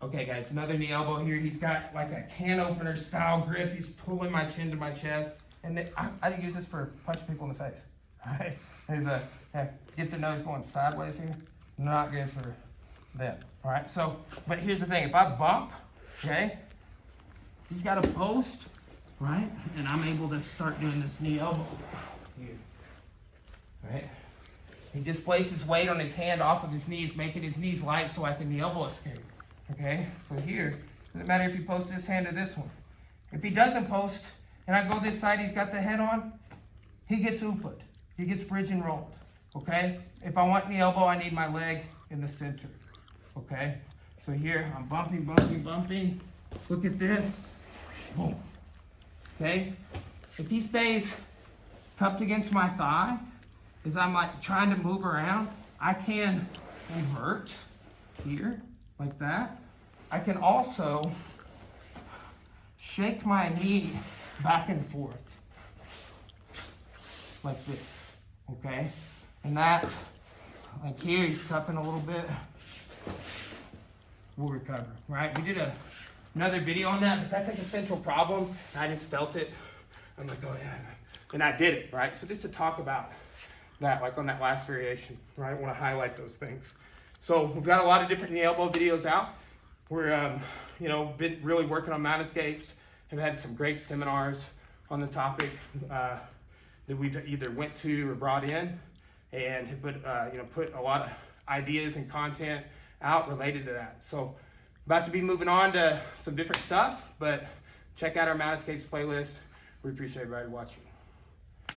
Okay guys, another knee elbow here. He's got like a can opener style grip. He's pulling my chin to my chest. And then I use this for punching people in the face. All right? There's get the nose going sideways here. Not good for them. All right, so, but here's the thing. If I bump, okay, he's got a post, right? And I'm able to start doing this knee elbow here, right? He just places weight on his hand off of his knees, making his knees light so I can knee elbow escape. Okay, so here, doesn't matter if he posts this hand or this one. If he doesn't post, and I go this side, he's got the head on, he gets ooped. He gets bridge and rolled, okay? If I want knee elbow, I need my leg in the center, okay? So here, I'm bumping, bumping, bumping. Look at this, boom, okay? If he stays cupped against my thigh, as I'm like trying to move around, I can invert here, like that. I can also shake my knee back and forth, like this, okay? And that, like here, he's cupping a little bit, we'll recover, right? We did another video on that, but that's like a central problem. I just felt it. I'm like, oh yeah, and I did it, right? So just to talk about that, like on that last variation, right? I want to highlight those things. So we've got a lot of different knee elbow videos out. We're, been really working on mount escapes. Have had some great seminars on the topic that we've either went to or brought in, and have put a lot of ideas and content out related to that. So about to be moving on to some different stuff, but check out our mount escapes playlist. We appreciate everybody watching.